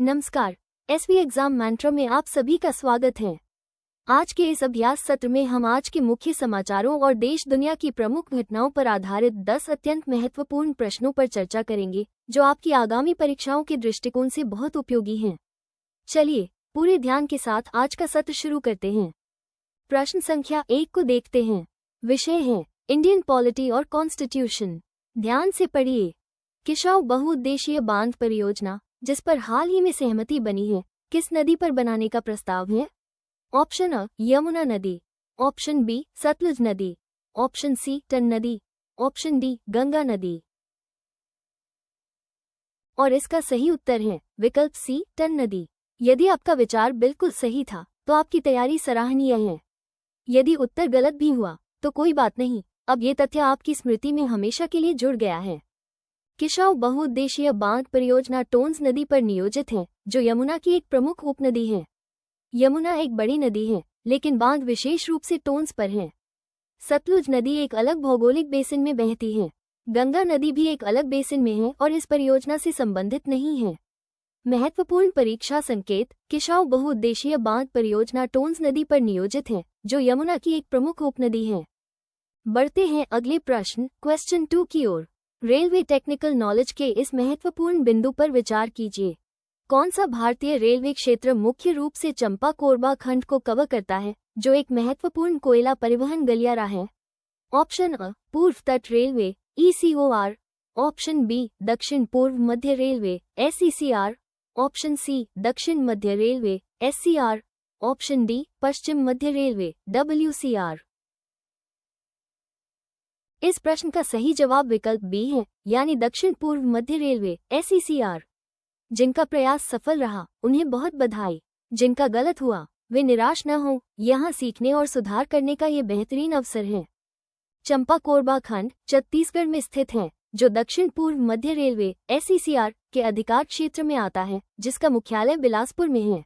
नमस्कार। SV exam मंत्र में आप सभी का स्वागत है। आज के इस अभ्यास सत्र में हम आज के मुख्य समाचारों और देश दुनिया की प्रमुख घटनाओं पर आधारित 10 अत्यंत महत्वपूर्ण प्रश्नों पर चर्चा करेंगे, जो आपकी आगामी परीक्षाओं के दृष्टिकोण से बहुत उपयोगी हैं। चलिए पूरे ध्यान के साथ आज का सत्र शुरू करते हैं। प्रश्न संख्या 1 को देखते हैं। विषय है इंडियन पॉलिटी और कॉन्स्टिट्यूशन। ध्यान से पढ़िए। किशाऊ बहुउद्देशीय बांध परियोजना, जिस पर हाल ही में सहमति बनी है, किस नदी पर बनाने का प्रस्ताव है? ऑप्शन अ यमुना नदी, ऑप्शन बी सतलुज नदी, ऑप्शन सी टन नदी, ऑप्शन डी गंगा नदी। और इसका सही उत्तर है विकल्प सी टन नदी। यदि आपका विचार बिल्कुल सही था तो आपकी तैयारी सराहनीय है। यदि उत्तर गलत भी हुआ तो कोई बात नहीं, अब ये तथ्य आपकी स्मृति में हमेशा के लिए जुड़ गया है। किशाऊ बहुउद्देशीय बांध परियोजना टोन्स नदी पर नियोजित है, जो यमुना की एक प्रमुख उपनदी है। यमुना एक बड़ी नदी है, लेकिन बांध विशेष रूप से टोन्स पर है। सतलुज नदी एक अलग भौगोलिक बेसिन में बहती है। गंगा नदी भी एक अलग बेसिन में है और इस परियोजना से संबंधित नहीं है। महत्वपूर्ण परीक्षा संकेत: किशाऊ बहुउद्देशीय बांध परियोजना टोन्स नदी पर नियोजित है, जो यमुना की एक प्रमुख उपनदी है। बढ़ते हैं अगले प्रश्न क्वेश्चन 2 की ओर। रेलवे टेक्निकल नॉलेज के इस महत्वपूर्ण बिंदु पर विचार कीजिए। कौन सा भारतीय रेलवे क्षेत्र मुख्य रूप से चंपा कोरबा खंड को कवर करता है, जो एक महत्वपूर्ण कोयला परिवहन गलियारा है? ऑप्शन अ पूर्व तट रेलवे ECOR, ऑप्शन बी दक्षिण पूर्व मध्य रेलवे SECR, ऑप्शन सी दक्षिण मध्य रेलवे SCR, ऑप्शन डी पश्चिम मध्य रेलवे WCR। इस प्रश्न का सही जवाब विकल्प बी है, यानी दक्षिण पूर्व मध्य रेलवे SECR। जिनका प्रयास सफल रहा उन्हें बहुत बधाई। जिनका गलत हुआ वे निराश न हो, यहाँ सीखने और सुधार करने का ये बेहतरीन अवसर है। चंपा कोरबा खंड छत्तीसगढ़ में स्थित है, जो दक्षिण पूर्व मध्य रेलवे SECR के अधिकार क्षेत्र में आता है, जिसका मुख्यालय बिलासपुर में है।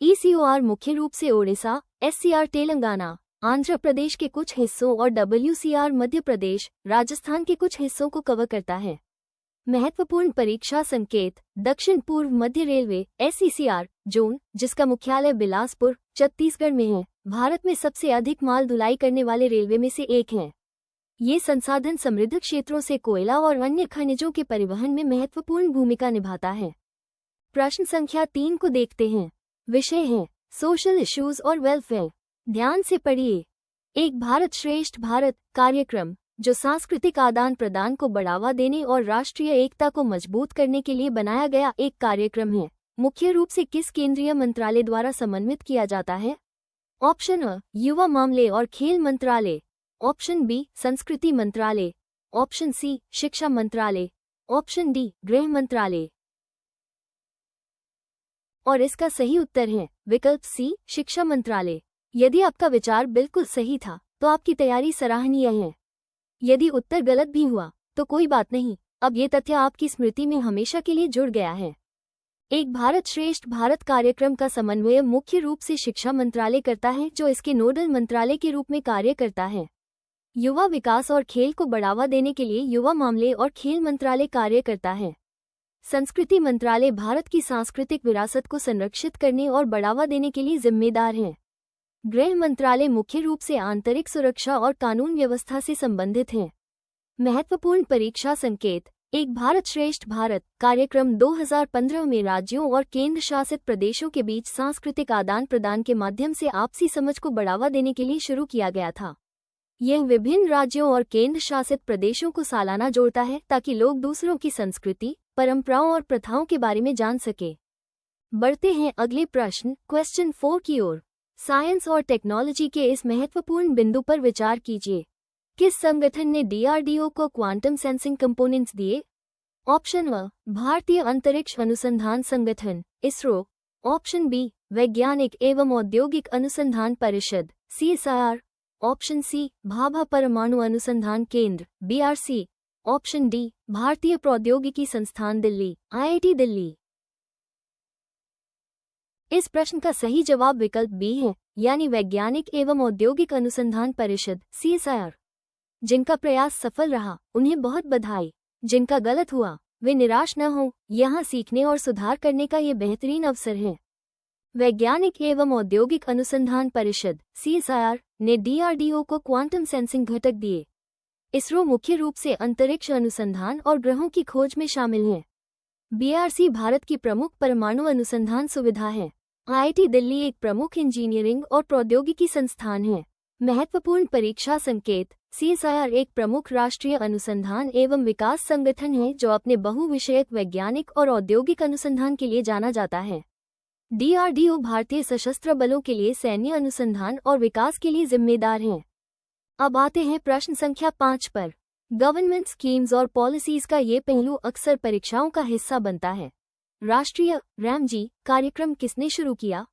ECOR मुख्य रूप से ओडिशा, SCR तेलंगाना, आंध्र प्रदेश के कुछ हिस्सों और WCR मध्य प्रदेश, राजस्थान के कुछ हिस्सों को कवर करता है। महत्वपूर्ण परीक्षा संकेत: दक्षिण पूर्व मध्य रेलवे SECR जोन, जिसका मुख्यालय बिलासपुर, छत्तीसगढ़ में है, भारत में सबसे अधिक माल ढुलाई करने वाले रेलवे में से एक है। ये संसाधन समृद्ध क्षेत्रों से कोयला और अन्य खनिजों के परिवहन में महत्वपूर्ण भूमिका निभाता है। प्रश्न संख्या 3 को देखते हैं। विषय है सोशल इश्यूज और वेलफेयर। ध्यान से पढ़िए। एक भारत श्रेष्ठ भारत कार्यक्रम, जो सांस्कृतिक आदान प्रदान को बढ़ावा देने और राष्ट्रीय एकता को मजबूत करने के लिए बनाया गया एक कार्यक्रम है, मुख्य रूप से किस केंद्रीय मंत्रालय द्वारा समन्वित किया जाता है? ऑप्शन अ युवा मामले और खेल मंत्रालय, ऑप्शन बी संस्कृति मंत्रालय, ऑप्शन सी शिक्षा मंत्रालय, ऑप्शन डी गृह मंत्रालय। और इसका सही उत्तर है विकल्प सी शिक्षा मंत्रालय। यदि आपका विचार बिल्कुल सही था तो आपकी तैयारी सराहनीय है। यदि उत्तर गलत भी हुआ तो कोई बात नहीं, अब ये तथ्य आपकी स्मृति में हमेशा के लिए जुड़ गया है। एक भारत श्रेष्ठ भारत कार्यक्रम का समन्वय मुख्य रूप से शिक्षा मंत्रालय करता है, जो इसके नोडल मंत्रालय के रूप में कार्य करता है। युवा विकास और खेल को बढ़ावा देने के लिए युवा मामले और खेल मंत्रालय कार्य करता है। संस्कृति मंत्रालय भारत की सांस्कृतिक विरासत को संरक्षित करने और बढ़ावा देने के लिए जिम्मेदार है। गृह मंत्रालय मुख्य रूप से आंतरिक सुरक्षा और कानून व्यवस्था से संबंधित है। महत्वपूर्ण परीक्षा संकेत: एक भारत श्रेष्ठ भारत कार्यक्रम 2015 में राज्यों और केंद्र शासित प्रदेशों के बीच सांस्कृतिक आदान प्रदान के माध्यम से आपसी समझ को बढ़ावा देने के लिए शुरू किया गया था। यह विभिन्न राज्यों और केंद्र शासित प्रदेशों को सालाना जोड़ता है, ताकि लोग दूसरों की संस्कृति, परंपराओं और प्रथाओं के बारे में जान सके। बढ़ते हैं अगले प्रश्न क्वेश्चन 4 की ओर। साइंस और टेक्नोलॉजी के इस महत्वपूर्ण बिंदु पर विचार कीजिए। किस संगठन ने DRDO को क्वांटम सेंसिंग कंपोनेंट्स दिए? ऑप्शन अ भारतीय अंतरिक्ष अनुसंधान संगठन ISRO, ऑप्शन बी वैज्ञानिक एवं औद्योगिक अनुसंधान परिषद CSIR, ऑप्शन सी भाभा परमाणु अनुसंधान केंद्र BRC, ऑप्शन डी भारतीय प्रौद्योगिकी संस्थान दिल्ली IIT दिल्ली। इस प्रश्न का सही जवाब विकल्प बी है, यानी वैज्ञानिक एवं औद्योगिक अनुसंधान परिषद CSIR। जिनका प्रयास सफल रहा उन्हें बहुत बधाई। जिनका गलत हुआ वे निराश न हों, यहाँ सीखने और सुधार करने का ये बेहतरीन अवसर है। वैज्ञानिक एवं औद्योगिक अनुसंधान परिषद (CSIR) ने DRDO को क्वांटम सेंसिंग घटक दिए। इसरो मुख्य रूप से अंतरिक्ष अनुसंधान और ग्रहों की खोज में शामिल है। BRC भारत की प्रमुख परमाणु अनुसंधान सुविधा है। IIT दिल्ली एक प्रमुख इंजीनियरिंग और प्रौद्योगिकी संस्थान है। महत्वपूर्ण परीक्षा संकेत: CSIR एक प्रमुख राष्ट्रीय अनुसंधान एवं विकास संगठन है जो अपने बहुविषयक वैज्ञानिक और औद्योगिक अनुसंधान के लिए जाना जाता है। DRDO भारतीय सशस्त्र बलों के लिए सैन्य अनुसंधान और विकास के लिए जिम्मेदार है। अब आते हैं प्रश्न संख्या 5 पर। गवर्नमेंट स्कीम्स और पॉलिसीज का ये पहलू अक्सर परीक्षाओं का हिस्सा बनता है। राष्ट्रीय RAM-G कार्यक्रम किसने शुरू किया?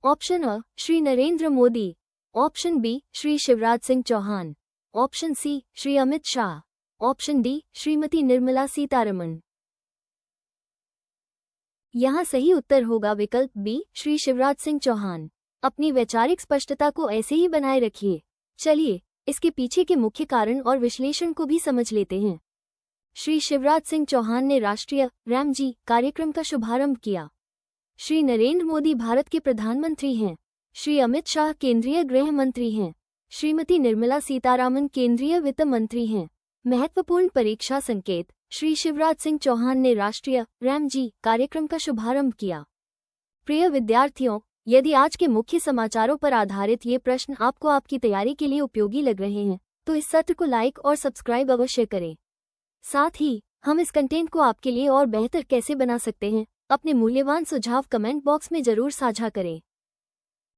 Option A Shri Narendra Modi, option B Shri Shivraj Singh Chouhan, option C Shri Amit Shah, option D Shrimati Nirmala Sitharaman. यहाँ सही उत्तर होगा विकल्प बी श्री शिवराज सिंह चौहान। अपनी वैचारिक स्पष्टता को ऐसे ही बनाए रखिए। चलिए इसके पीछे के मुख्य कारण और विश्लेषण को भी समझ लेते हैं। श्री शिवराज सिंह चौहान ने राष्ट्रीय RAM-G कार्यक्रम का शुभारंभ किया। श्री नरेंद्र मोदी भारत के प्रधानमंत्री हैं। श्री अमित शाह केंद्रीय गृह मंत्री हैं। श्रीमती निर्मला सीतारामन केंद्रीय वित्त मंत्री हैं। महत्वपूर्ण परीक्षा संकेत: श्री शिवराज सिंह चौहान ने राष्ट्रीय RAM-G कार्यक्रम का शुभारंभ किया। प्रिय विद्यार्थियों, यदि आज के मुख्य समाचारों पर आधारित ये प्रश्न आपको आपकी तैयारी के लिए उपयोगी लग रहे हैं तो इस सत्र को लाइक और सब्सक्राइब अवश्य करें। साथ ही हम इस कंटेंट को आपके लिए और बेहतर कैसे बना सकते हैं, अपने मूल्यवान सुझाव कमेंट बॉक्स में जरूर साझा करें।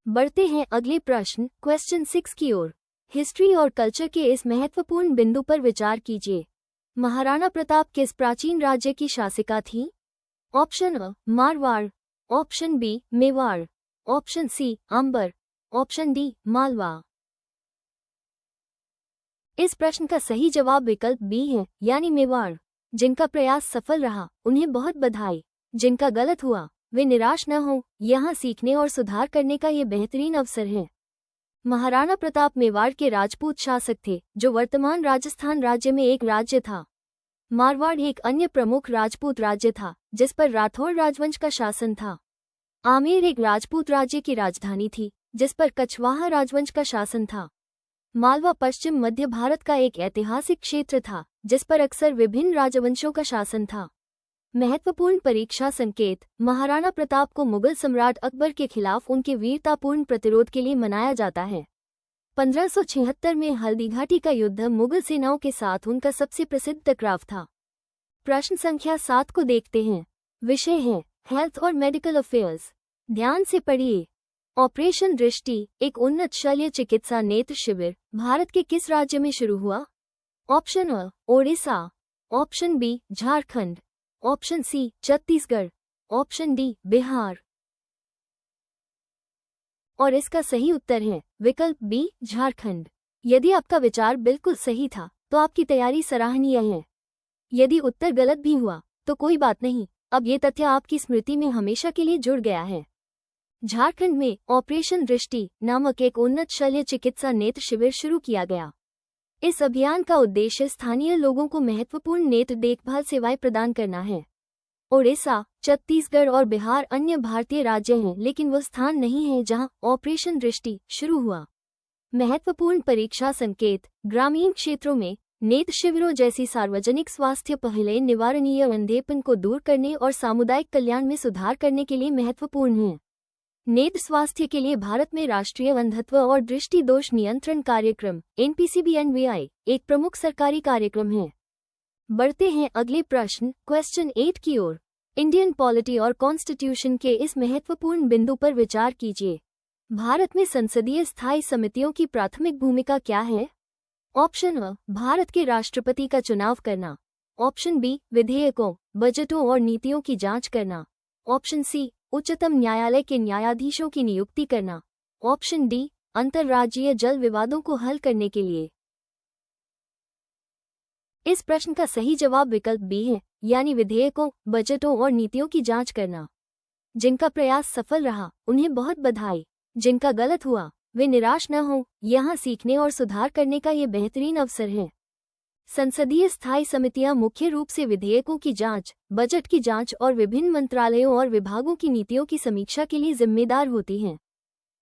बढ़ते हैं अगले प्रश्न क्वेश्चन 6 की ओर। हिस्ट्री और कल्चर के इस महत्वपूर्ण बिंदु पर विचार कीजिए। महाराणा प्रताप किस प्राचीन राज्य की शासिका थी? Option A Marwar, option B Mewar, option C Amber, option D Malwa. इस प्रश्न का सही जवाब विकल्प बी है, यानी मेवाड़। जिनका प्रयास सफल रहा उन्हें बहुत बधाई। जिनका गलत हुआ वे निराश न हों, यहाँ सीखने और सुधार करने का ये बेहतरीन अवसर है। महाराणा प्रताप मेवाड़ के राजपूत शासक थे जो वर्तमान राजस्थान राज्य में एक राज्य था। मारवाड़ एक अन्य प्रमुख राजपूत राज्य था जिस पर राठौड़ राजवंश का शासन था। आमेर एक राजपूत राज्य की राजधानी थी जिस पर कछवाहा राजवंश का शासन था। मालवा पश्चिम मध्य भारत का एक ऐतिहासिक क्षेत्र था जिस पर अक्सर विभिन्न राजवंशों का शासन था। महत्वपूर्ण परीक्षा संकेत: महाराणा प्रताप को मुगल सम्राट अकबर के खिलाफ उनके वीरतापूर्ण प्रतिरोध के लिए मनाया जाता है। 1576 में हल्दीघाटी का युद्ध मुगल सेनाओं के साथ उनका सबसे प्रसिद्ध टकराव था। प्रश्न संख्या 7 को देखते हैं। विषय है हेल्थ और मेडिकल अफेयर्स। ध्यान से पढ़िए। ऑपरेशन दृष्टि एक उन्नत शल्य चिकित्सा नेत्र शिविर भारत के किस राज्य में शुरू हुआ? Option A Odisha, option B Jharkhand, option C Chhattisgarh, option D Bihar. और इसका सही उत्तर है विकल्प बी झारखंड। यदि आपका विचार बिल्कुल सही था तो आपकी तैयारी सराहनीय है। यदि उत्तर गलत भी हुआ तो कोई बात नहीं, अब ये तथ्य आपकी स्मृति में हमेशा के लिए जुड़ गया है। झारखंड में ऑपरेशन दृष्टि नामक एक उन्नत शल्य चिकित्सा नेत्र शिविर शुरू किया गया। इस अभियान का उद्देश्य स्थानीय लोगों को महत्वपूर्ण नेत्र देखभाल सेवाएं प्रदान करना है। ओडिशा, छत्तीसगढ़ और बिहार अन्य भारतीय राज्य हैं, लेकिन वह स्थान नहीं है जहां ऑपरेशन दृष्टि शुरू हुआ। महत्वपूर्ण परीक्षा संकेत: ग्रामीण क्षेत्रों में नेत्र शिविरों जैसी सार्वजनिक स्वास्थ्य पहलें निवारणीय अंधेपन को दूर करने और सामुदायिक कल्याण में सुधार करने के लिए महत्वपूर्ण हैं। नेत्र स्वास्थ्य के लिए भारत में राष्ट्रीय अंधत्व और दृष्टि दोष नियंत्रण कार्यक्रम NPCBNVI एक प्रमुख सरकारी कार्यक्रम है। बढ़ते हैं अगले प्रश्न क्वेश्चन 8 की ओर। इंडियन पॉलिटी और कॉन्स्टिट्यूशन के इस महत्वपूर्ण बिंदु पर विचार कीजिए। भारत में संसदीय स्थायी समितियों की प्राथमिक भूमिका क्या है? ऑप्शन अ भारत के राष्ट्रपति का चुनाव करना, ऑप्शन बी विधेयकों, बजटों और नीतियों की जांच करना, ऑप्शन सी उच्चतम न्यायालय के न्यायाधीशों की नियुक्ति करना, ऑप्शन डी अंतर्राज्यीय जल विवादों को हल करने के लिए। इस प्रश्न का सही जवाब विकल्प बी है, यानी विधेयकों, बजटों और नीतियों की जांच करना। जिनका प्रयास सफल रहा उन्हें बहुत बधाई। जिनका गलत हुआ वे निराश न हों, यहाँ सीखने और सुधार करने का ये बेहतरीन अवसर है। संसदीय स्थायी समितियां मुख्य रूप से विधेयकों की जांच, बजट की जांच और विभिन्न मंत्रालयों और विभागों की नीतियों की समीक्षा के लिए जिम्मेदार होती हैं।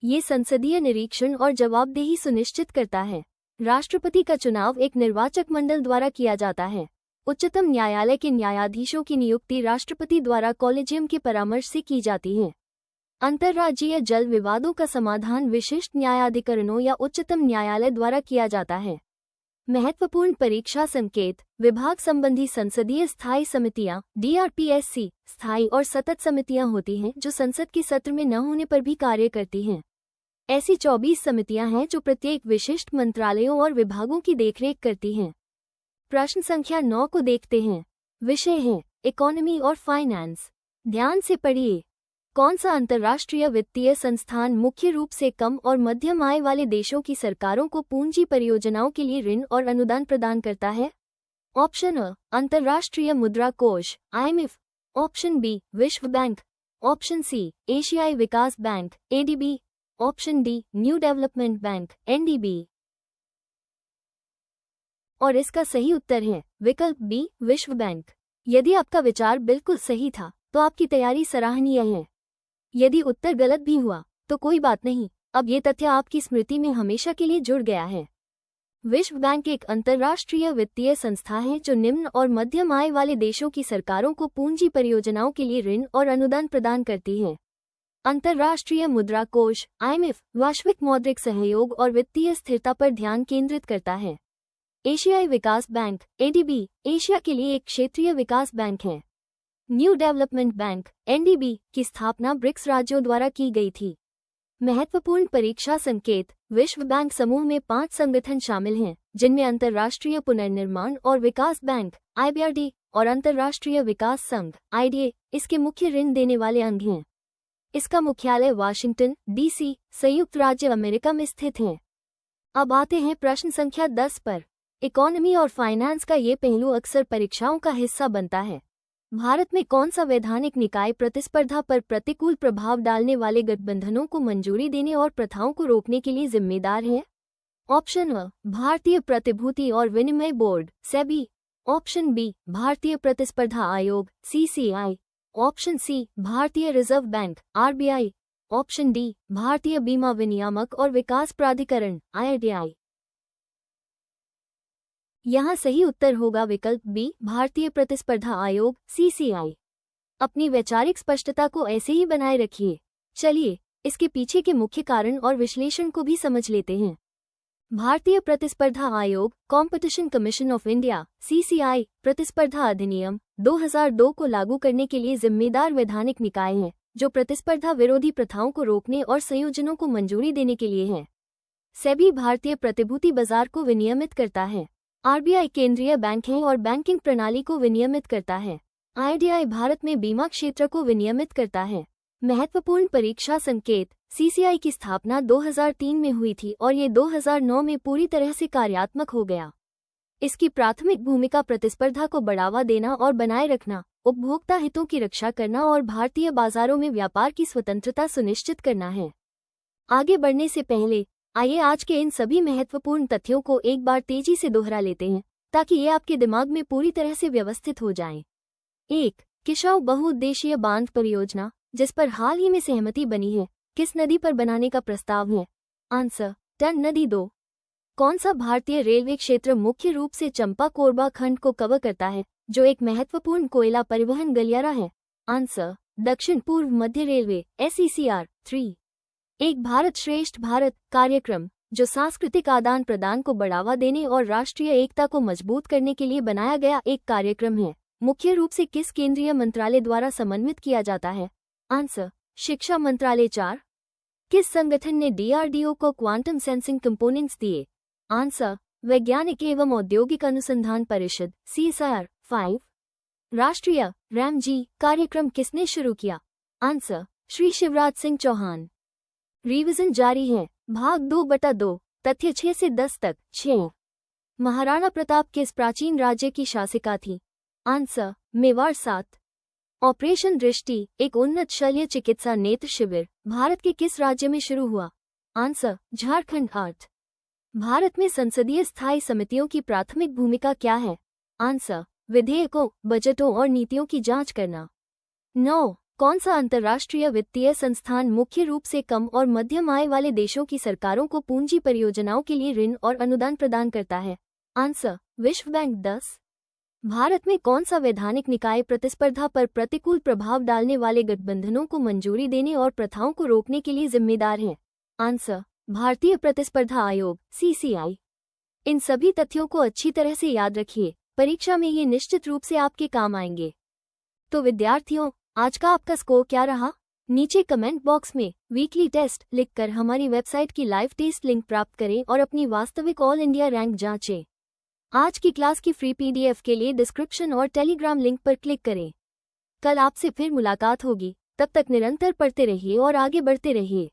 ये संसदीय निरीक्षण और जवाबदेही सुनिश्चित करता है। राष्ट्रपति का चुनाव एक निर्वाचक मंडल द्वारा किया जाता है। उच्चतम न्यायालय के न्यायाधीशों की नियुक्ति राष्ट्रपति द्वारा कॉलेजियम के परामर्श से की जाती है। अंतर्राज्यीय जल विवादों का समाधान विशिष्ट न्यायाधिकरणों या उच्चतम न्यायालय द्वारा किया जाता है। महत्वपूर्ण परीक्षा संकेत, विभाग संबंधी संसदीय स्थायी समितियां DRPSC स्थायी और सतत समितियां होती हैं जो संसद के सत्र में न होने पर भी कार्य करती हैं। ऐसी 24 समितियां हैं जो प्रत्येक विशिष्ट मंत्रालयों और विभागों की देखरेख करती हैं। प्रश्न संख्या 9 को देखते हैं। विषय है इकोनॉमी और फाइनेंस। ध्यान से पढ़िए। कौन सा अंतर्राष्ट्रीय वित्तीय संस्थान मुख्य रूप से कम और मध्यम आय वाले देशों की सरकारों को पूंजी परियोजनाओं के लिए ऋण और अनुदान प्रदान करता है? ऑप्शन अ अंतर्राष्ट्रीय मुद्रा कोष IMF, ऑप्शन बी विश्व बैंक, ऑप्शन सी एशियाई विकास bank ADB, option D new development bank NDB। और इसका सही उत्तर है विकल्प बी विश्व बैंक। यदि आपका विचार बिल्कुल सही था तो आपकी तैयारी सराहनीय है। यदि उत्तर गलत भी हुआ तो कोई बात नहीं, अब ये तथ्य आपकी स्मृति में हमेशा के लिए जुड़ गया है। विश्व बैंक एक अंतर्राष्ट्रीय वित्तीय संस्था है जो निम्न और मध्यम आय वाले देशों की सरकारों को पूंजी परियोजनाओं के लिए ऋण और अनुदान प्रदान करती है। अंतर्राष्ट्रीय मुद्रा कोष IMF वैश्विक मौद्रिक सहयोग और वित्तीय स्थिरता पर ध्यान केंद्रित करता है। एशियाई विकास बैंक ADB एशिया के लिए एक क्षेत्रीय विकास बैंक है। न्यू डेवलपमेंट बैंक NDB की स्थापना ब्रिक्स राज्यों द्वारा की गई थी। महत्वपूर्ण परीक्षा संकेत, विश्व बैंक समूह में 5 संगठन शामिल हैं जिनमें अंतर्राष्ट्रीय पुनर्निर्माण और विकास बैंक IBRD और अंतर्राष्ट्रीय विकास संघ IDA इसके मुख्य ऋण देने वाले अंग हैं। इसका मुख्यालय वाशिंगटन DC संयुक्त राज्य अमेरिका में स्थित है। अब आते हैं प्रश्न संख्या 10 पर। इकोनॉमी और फाइनेंस का ये पहलू अक्सर परीक्षाओं का हिस्सा बनता है। भारत में कौन सा वैधानिक निकाय प्रतिस्पर्धा पर प्रतिकूल प्रभाव डालने वाले गठबंधनों को मंजूरी देने और प्रथाओं को रोकने के लिए जिम्मेदार है? ऑप्शन अ भारतीय प्रतिभूति और विनिमय बोर्ड SEBI, ऑप्शन बी भारतीय प्रतिस्पर्धा आयोग CCI, ऑप्शन सी भारतीय reserve bank RBI, option D भारतीय बीमा विनियामक और विकास प्राधिकरण IRDAI। यहाँ सही उत्तर होगा विकल्प बी भारतीय प्रतिस्पर्धा आयोग CCI। अपनी वैचारिक स्पष्टता को ऐसे ही बनाए रखिए। चलिए इसके पीछे के मुख्य कारण और विश्लेषण को भी समझ लेते हैं। भारतीय प्रतिस्पर्धा आयोग competition commission of India CCI प्रतिस्पर्धा अधिनियम 2002 को लागू करने के लिए जिम्मेदार वैधानिक निकाय है जो प्रतिस्पर्धा विरोधी प्रथाओं को रोकने और संयोजनों को मंजूरी देने के लिए है। SEBI भारतीय प्रतिभूति बाजार को विनियमित करता है। RBI केंद्रीय बैंक है और बैंकिंग प्रणाली को विनियमित करता है। IRDAI भारत में बीमा क्षेत्र को विनियमित करता है। महत्वपूर्ण परीक्षा संकेत, CCI की स्थापना 2003 में हुई थी और ये 2009 में पूरी तरह से कार्यात्मक हो गया। इसकी प्राथमिक भूमिका प्रतिस्पर्धा को बढ़ावा देना और बनाए रखना, उपभोक्ता हितों की रक्षा करना और भारतीय बाजारों में व्यापार की स्वतंत्रता सुनिश्चित करना है। आगे बढ़ने से पहले आइए आज के इन सभी महत्वपूर्ण तथ्यों को एक बार तेजी से दोहरा लेते हैं ताकि ये आपके दिमाग में पूरी तरह से व्यवस्थित हो जाएं। 1. किशाऊ बहुउद्देशीय बांध परियोजना जिस पर हाल ही में सहमति बनी है, किस नदी पर बनाने का प्रस्ताव है? आंसर टन नदी। 2. कौन सा भारतीय रेलवे क्षेत्र मुख्य रूप से चंपा कोरबा खंड को कवर करता है जो एक महत्वपूर्ण कोयला परिवहन गलियारा है? आंसर दक्षिण पूर्व मध्य रेलवे SECR। 3. एक भारत श्रेष्ठ भारत कार्यक्रम जो सांस्कृतिक आदान प्रदान को बढ़ावा देने और राष्ट्रीय एकता को मजबूत करने के लिए बनाया गया एक कार्यक्रम है, मुख्य रूप से किस केंद्रीय मंत्रालय द्वारा समन्वित किया जाता है? आंसर शिक्षा मंत्रालय। 4. किस संगठन ने DRDO को क्वांटम सेंसिंग कंपोनेंट्स दिए? आंसर वैज्ञानिक एवं औद्योगिक अनुसंधान परिषद CSIR। 5. राष्ट्रीय RAM-G कार्यक्रम किसने शुरू किया? आंसर श्री शिवराज सिंह चौहान। रिवीजन जारी है। भाग 2/2 तथ्य 6 से 10 तक। 6. महाराणा प्रताप किस प्राचीन राज्य की शासिका थी? आंसर मेवाड़। 7. ऑपरेशन दृष्टि एक उन्नत शल्य चिकित्सा नेत्र शिविर भारत के किस राज्य में शुरू हुआ? आंसर झारखंड। 8. भारत में संसदीय स्थायी समितियों की प्राथमिक भूमिका क्या है? आंसर, विधेयकों, बजटों और नीतियों की जांच करना। 9. कौन सा अंतर्राष्ट्रीय वित्तीय संस्थान मुख्य रूप से कम और मध्यम आय वाले देशों की सरकारों को पूंजी परियोजनाओं के लिए ऋण और अनुदान प्रदान करता है? आंसर, विश्व बैंक। 10. भारत में कौन सा वैधानिक निकाय प्रतिस्पर्धा पर प्रतिकूल प्रभाव डालने वाले गठबंधनों को मंजूरी देने और प्रथाओं को रोकने के लिए जिम्मेदार है? आंसर, भारतीय प्रतिस्पर्धा आयोग (CCI). इन सभी तथ्यों को अच्छी तरह से याद रखिए, परीक्षा में ये निश्चित रूप से आपके काम आएंगे। तो विद्यार्थियों, आज का आपका स्कोर क्या रहा? नीचे कमेंट बॉक्स में वीकली टेस्ट लिखकर हमारी वेबसाइट की लाइव टेस्ट लिंक प्राप्त करें और अपनी वास्तविक ऑल इंडिया रैंक जांचें। आज की क्लास की फ्री PDF के लिए डिस्क्रिप्शन और टेलीग्राम लिंक पर क्लिक करें। कल आपसे फिर मुलाकात होगी, तब तक निरंतर पढ़ते रहिए और आगे बढ़ते रहिए।